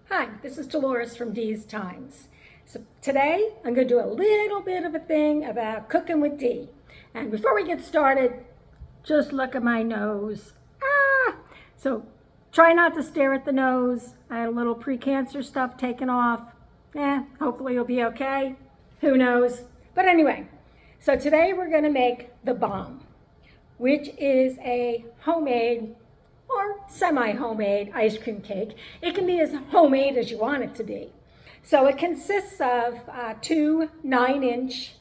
Hi, this is Dolores from Dee's Times. So today I'm going to do a little bit of a thing about cooking with Dee. And before we get started, just look at my nose. So try not to stare at the nose. I had a little precancer stuff taken off. Hopefully you'll be okay. Who knows? But anyway, so today we're going to make the bomb, which is a homemade or semi-homemade ice cream cake. It can be as homemade as you want it to be. So it consists of two 9-inch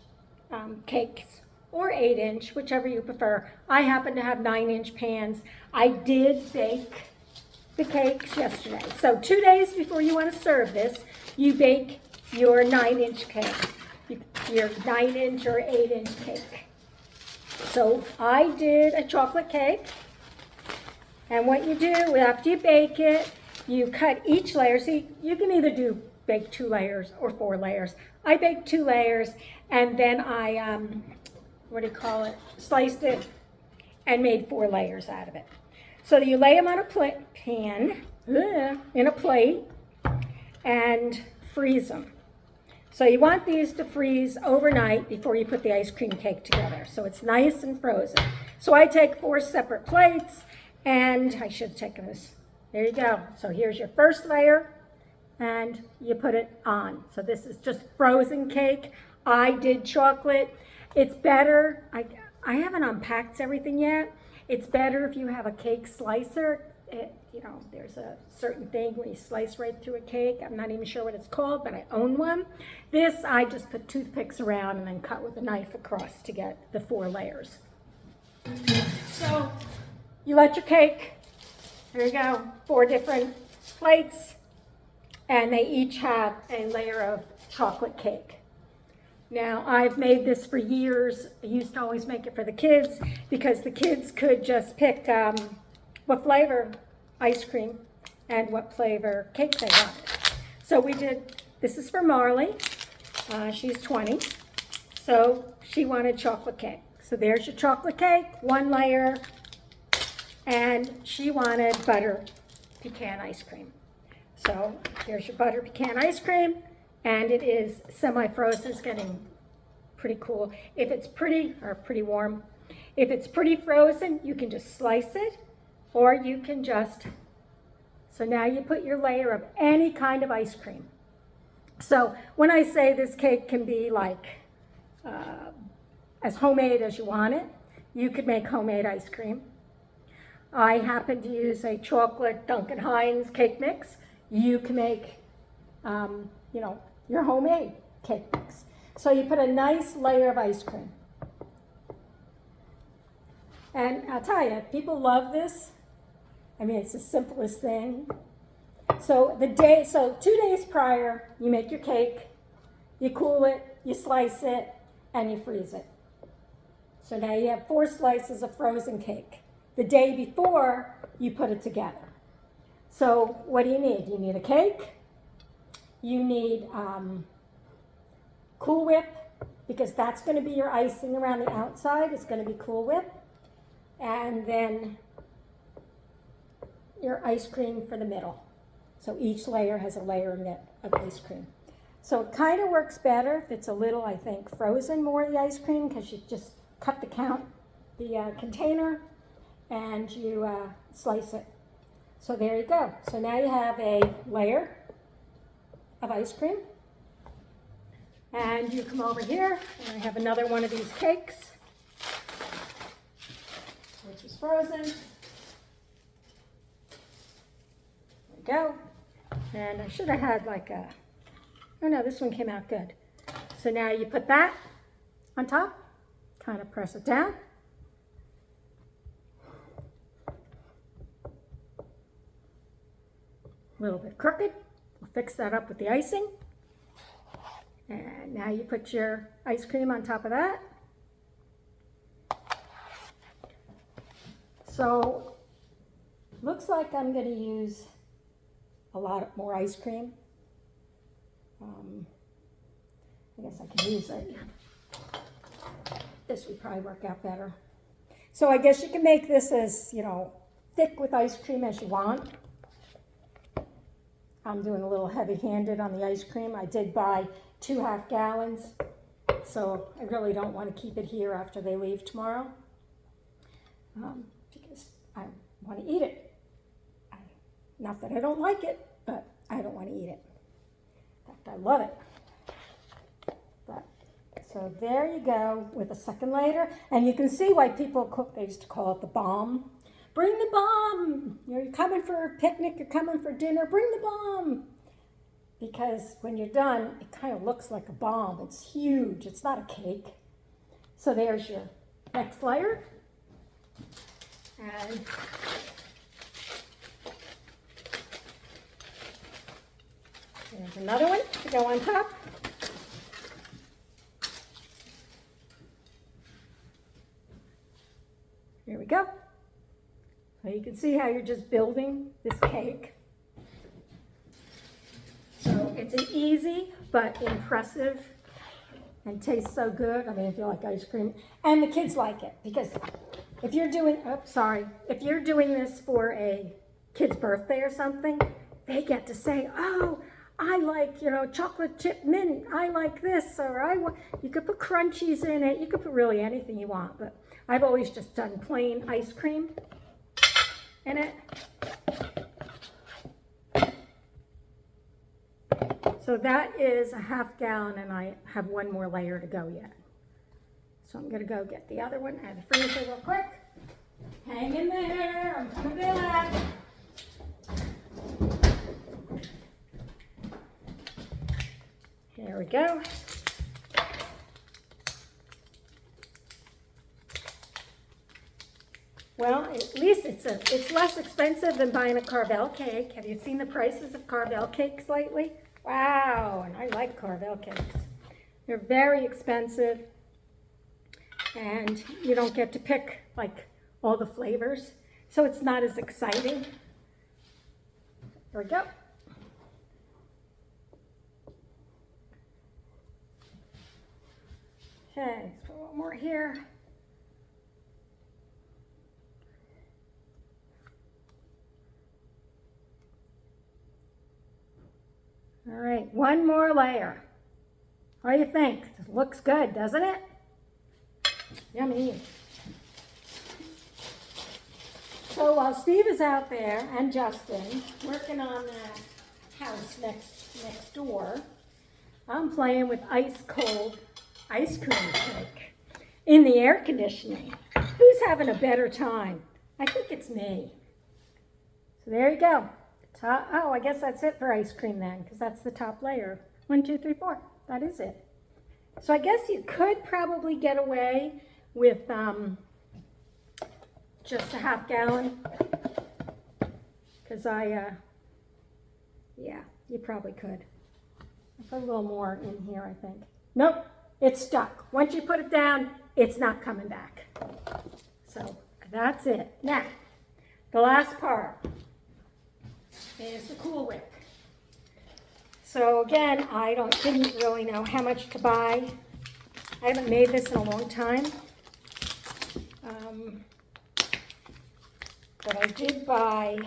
cakes or 8-inch, whichever you prefer. I happen to have 9-inch pans. I did bake the cakes yesterday. So 2 days before you want to serve this, you bake your 9-inch cake, your 9-inch or 8-inch cake. So I did a chocolate cake. And what you do, after you bake it, you cut each layer. See, you can either bake 2 layers or 4 layers. I baked 2 layers, and then I, sliced it and made 4 layers out of it. So you lay them on a pan, in a plate, and freeze them. So you want these to freeze overnight before you put the ice cream cake together, so it's nice and frozen. So I take 4 separate plates, and I should have taken this. There you go. So here's your first layer, and you put it on. So this is just frozen cake. I did chocolate. It's better. I haven't unpacked everything yet. It's better if you have a cake slicer. There's a certain thing where you slice right through a cake. I'm not even sure what it's called, but I own one. This, I just put toothpicks around and then cut with a knife across to get the 4 layers. So you let your cake, there you go, 4 different plates, and they each have a layer of chocolate cake. Now, I've made this for years. I used to always make it for the kids because the kids could just pick what flavor ice cream and what flavor cake they wanted. So we did, this is for Marley. She's 20, so she wanted chocolate cake. So there's your chocolate cake, 1 layer, and she wanted butter pecan ice cream. So here's your butter pecan ice cream, and it is semi-frozen. It's getting pretty cool. If it's pretty warm, if it's pretty frozen, you can just slice it, or you can just, so now you put your layer of any kind of ice cream. So when I say this cake can be like as homemade as you want it, you could make homemade ice cream. I happen to use a chocolate Duncan Hines cake mix. You can make, your homemade cake mix. So you put a nice layer of ice cream. And I'll tell you, people love this. I mean, it's the simplest thing. So 2 days prior, you make your cake, you cool it, you slice it, and you freeze it. So now you have 4 slices of frozen cake. The day before, you put it together. So what do you need? You need a cake. You need Cool Whip, because that's going to be your icing around the outside. It's going to be Cool Whip. And then your ice cream for the middle. So each layer has a layer of ice cream. So it kind of works better if it's a little, I think, frozen more of the ice cream, because you just cut the container, and you slice it. So there you go. So now you have a layer of ice cream. And you come over here, and I have another one of these cakes, which is frozen. There we go. And I should have had oh no, this one came out good. So now you put that on top, kind of press it down. A little bit crooked. We'll fix that up with the icing. And now you put your ice cream on top of that. So looks like I'm going to use a lot more ice cream. I guess I can use it. This would probably work out better. So I guess you can make this as, thick with ice cream as you want. I'm doing a little heavy-handed on the ice cream. I did buy 2 half gallons, so I really don't want to keep it here after they leave tomorrow, because I want to eat it. Not that I don't like it, but I don't want to eat it. In fact, I love it. But, so there you go with a second layer. And you can see why people cook, they used to call it the bomb. Bring the bomb. You're coming for a picnic, you're coming for dinner, bring the bomb. Because when you're done, it kind of looks like a bomb. It's huge, it's not a cake. So there's your next layer. And there's another one to go on top. Here we go. So you can see how you're just building this cake. So it's an easy but impressive and tastes so good. I mean, if you like ice cream, and the kids like it, because if you're doing, if you're doing this for a kid's birthday or something, they get to say, oh, I like, chocolate chip mint, I like this, or you could put crunchies in it, you could put really anything you want, but I've always just done plain ice cream in it. So that is a half gallon, and I have one more layer to go yet. So I'm gonna go get the other one out of the freezer real quick. Hang in there, I'm coming back. There we go. Well, at least it's less expensive than buying a Carvel cake. Have you seen the prices of Carvel cakes lately? Wow, and I like Carvel cakes. They're very expensive, and you don't get to pick like all the flavors, so it's not as exciting. There we go. Okay, let's put one more here. All right, one more layer. What do you think? It looks good, doesn't it? Yummy. So while Steve is out there, and Justin, working on that house next door, I'm playing with ice cold ice cream cake in the air conditioning. Who's having a better time? I think it's me. So there you go. Oh, I guess that's it for ice cream then, because that's the top layer. 1, 2, 3, 4. That is it. So I guess you could probably get away with just a half gallon, because yeah, you probably could. I'll put a little more in here, I think. Nope, it's stuck. Once you put it down, it's not coming back. So that's it. Now, the last part is the Cool Whip. So again, I didn't really know how much to buy. I haven't made this in a long time. But I did buy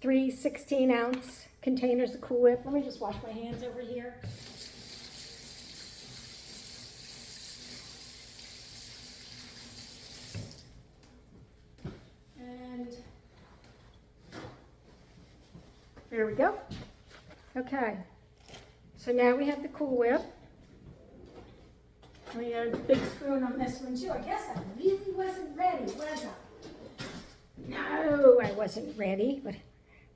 3 16-ounce containers of Cool Whip. Let me just wash my hands over here. And there we go. Okay, so now we have the Cool Whip. We got a big spoon on this one too. I guess I really wasn't ready, was I? No, I wasn't ready. But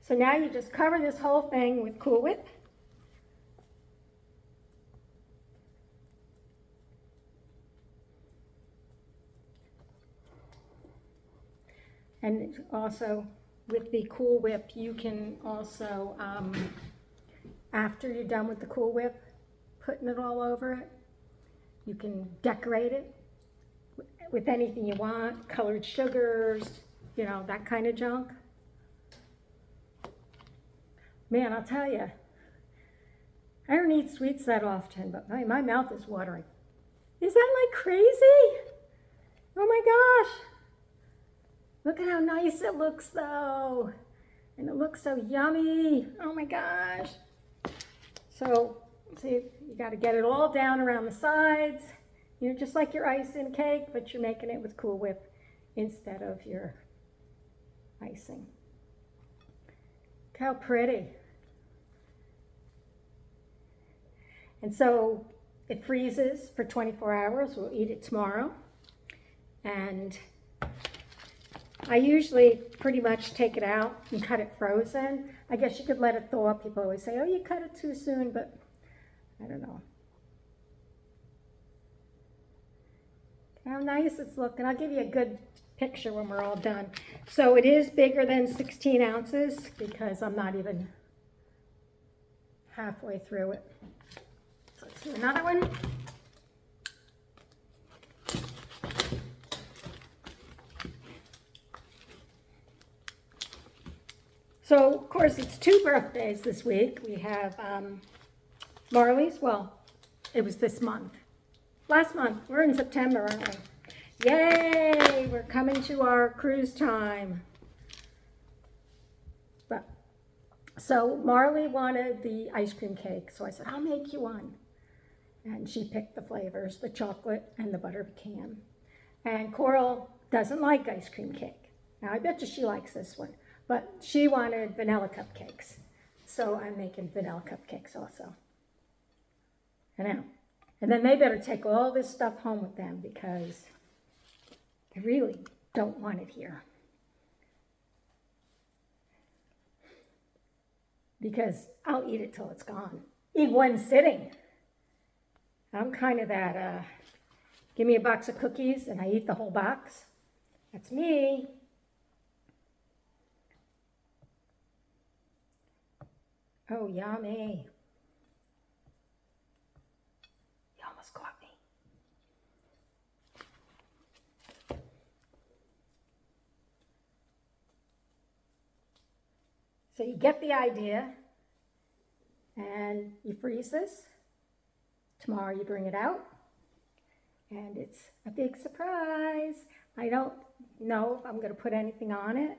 so now you just cover this whole thing with Cool Whip. And also with the Cool Whip, you can also, after you're done with the Cool Whip, putting it all over it, you can decorate it with anything you want, colored sugars, that kind of junk. Man, I'll tell you, I don't eat sweets that often, but my mouth is watering. Is that like crazy? Oh my gosh. Look at how nice it looks though. And it looks so yummy. Oh my gosh. So, see, you got to get it all down around the sides. You know, just like your icing cake, but you're making it with Cool Whip instead of your icing. Look how pretty. And so it freezes for 24 hours. We'll eat it tomorrow. And I usually pretty much take it out and cut it frozen. I guess you could let it thaw. People always say, oh, you cut it too soon, but I don't know. How nice it's looking. I'll give you a good picture when we're all done. So it is bigger than 16 ounces because I'm not even halfway through it. So let's do another one. So, of course, it's 2 birthdays this week. We have Marley's. Well, it was this month. Last month. We're in September, aren't we? Yay! We're coming to our cruise time. But, so, Marley wanted the ice cream cake. So I said, I'll make you one. And she picked the flavors, the chocolate and the butter pecan. And Coral doesn't like ice cream cake. Now, I bet you she likes this one. But she wanted vanilla cupcakes. So I'm making vanilla cupcakes also. I know. And then they better take all this stuff home with them because I really don't want it here. Because I'll eat it till it's gone. In one sitting. I'm kind of that, give me a box of cookies and I eat the whole box. That's me. Oh, yummy. You almost caught me. So you get the idea, and you freeze this. Tomorrow you bring it out, and it's a big surprise. I don't know if I'm going to put anything on it.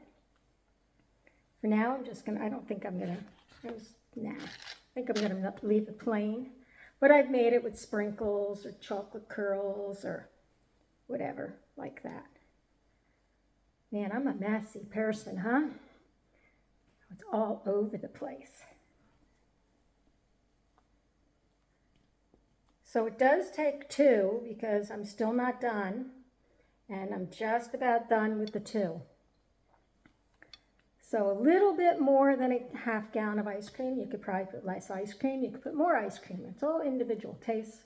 For now, I don't think I'm going to. Nah, I think I'm going to leave it plain. But I've made it with sprinkles or chocolate curls or whatever like that. Man, I'm a messy person, huh? It's all over the place. So it does take 2 because I'm still not done. And I'm just about done with the 2. So a little bit more than a half gallon of ice cream. You could probably put less ice cream. You could put more ice cream. It's all individual tastes.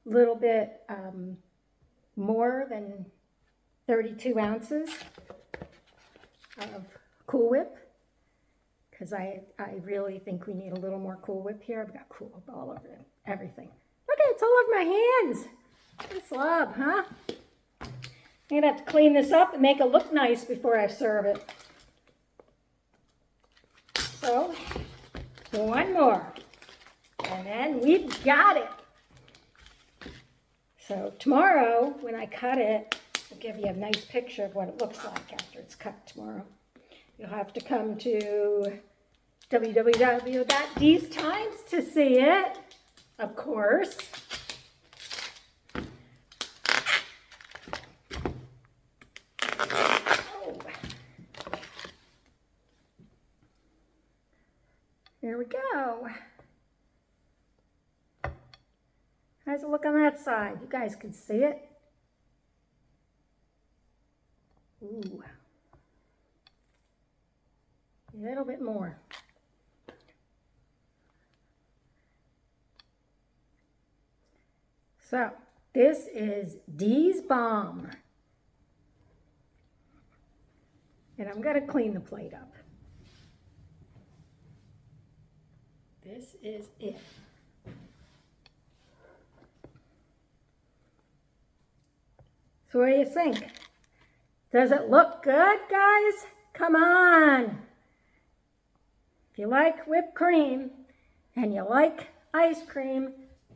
A little bit more than 32 ounces of Cool Whip. Because I really think we need a little more Cool Whip here. I've got Cool Whip all over everything. Look, it's all over my hands. What a slob, huh? I'm going to have to clean this up and make it look nice before I serve it. So, one more, and then we've got it. So tomorrow, when I cut it, I'll give you a nice picture of what it looks like after it's cut tomorrow. You'll have to come to www.DeezeTimes to see it, of course. There we go. How's it look on that side? You guys can see it. Ooh. A little bit more. So, this is Dee's Bomb. And I'm going to clean the plate up. This is it. So what do you think? Does it look good, guys? Come on. If you like whipped cream and you like ice cream,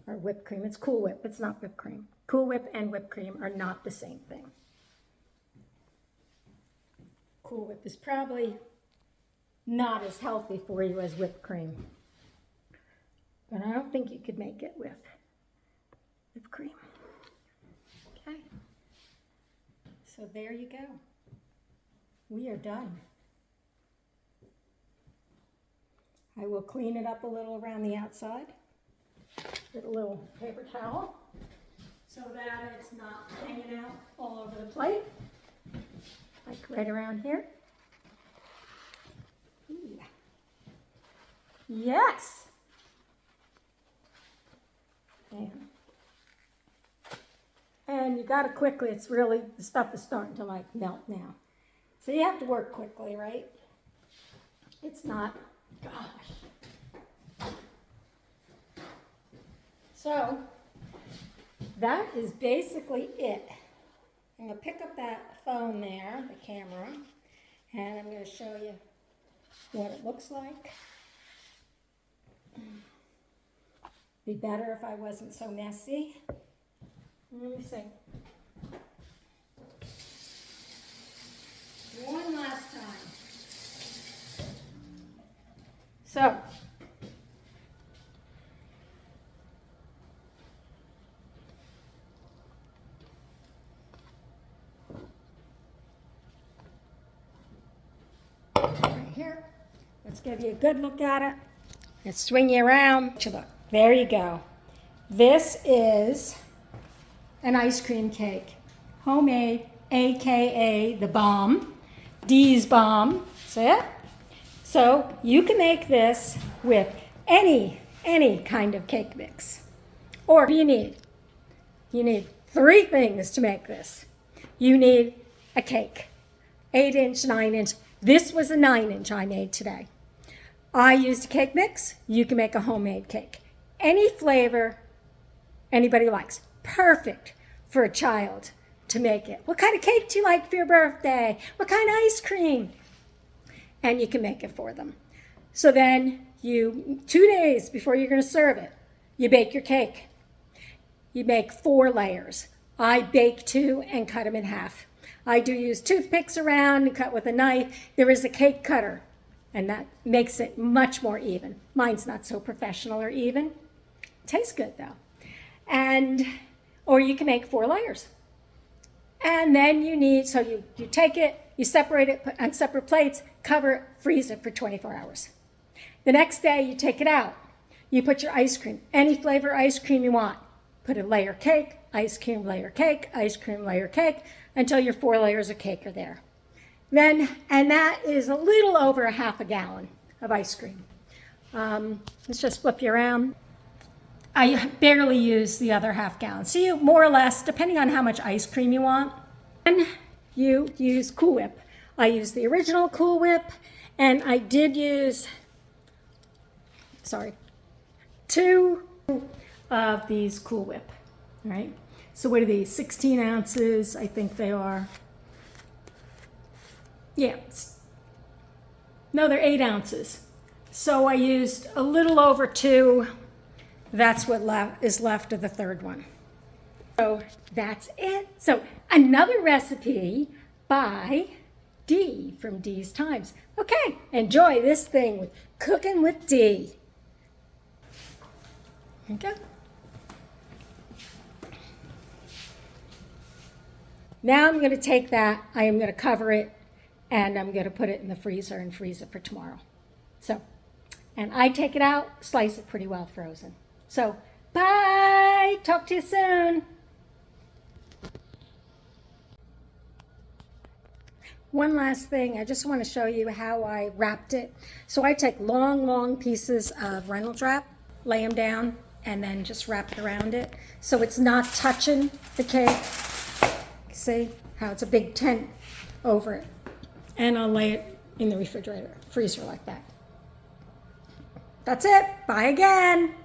or whipped cream, it's Cool Whip, it's not whipped cream. Cool Whip and whipped cream are not the same thing. Cool Whip is probably not as healthy for you as whipped cream. But I don't think you could make it with whipped cream. Okay. So there you go. We are done. I will clean it up a little around the outside with a little paper towel so that it's not hanging out all over the plate, like right around here. Ooh. Yes. And you got to quickly, it's really, the stuff is starting to like melt now. So you have to work quickly, right? It's not, gosh. So that is basically it. I'm going to pick up that phone there, the camera, and I'm going to show you what it looks like. Be better if I wasn't so messy. Let me see. One last time. So, right here, let's give you a good look at it. Let's swing you around. Look, there you go. This is an ice cream cake, homemade, AKA the bomb, Dee's bomb. See it? So you can make this with any kind of cake mix. Or you need 3 things to make this. You need a cake, 8-inch, 9-inch. This was a 9-inch I made today. I used a cake mix. You can make a homemade cake. Any flavor anybody likes. Perfect for a child to make it. What kind of cake do you like for your birthday? What kind of ice cream? And you can make it for them. So then 2 days before you're going to serve it, you bake your cake. You make 4 layers. I bake 2 and cut them in half. I do use toothpicks around and cut with a knife. There is a cake cutter, and that makes it much more even. Mine's not so professional or even. Tastes good though. Or you can make 4 layers. And then so you take it, you separate it, put on separate plates, cover it, freeze it for 24 hours. The next day you take it out. You put your ice cream, any flavor ice cream you want. Put a layer cake, ice cream layer cake, ice cream layer cake, until your 4 layers of cake are there. And that is a little over a half a gallon of ice cream. Let's just flip you around. I barely use the other half gallon. So you more or less, depending on how much ice cream you want, and you use Cool Whip. I use the original Cool Whip, and I did use, 2 of these Cool Whip, all right? So what are these, 16 ounces, I think they are. Yeah, no, they're 8 ounces. So I used a little over 2. That's what is left of the 3rd one. So that's it. So another recipe by Dee from Dee's Times. Okay, enjoy this thing with Cooking with Dee. Okay. Now I'm going to take that, I am going to cover it, and I'm going to put it in the freezer and freeze it for tomorrow. So, and I take it out, slice it pretty well frozen. So, bye! Talk to you soon! One last thing, I just want to show you how I wrapped it. So I take long pieces of Reynolds wrap, lay them down, and then just wrap it around it. So it's not touching the cake. See how it's a big tent over it. And I'll lay it in the freezer like that. That's it. Bye again.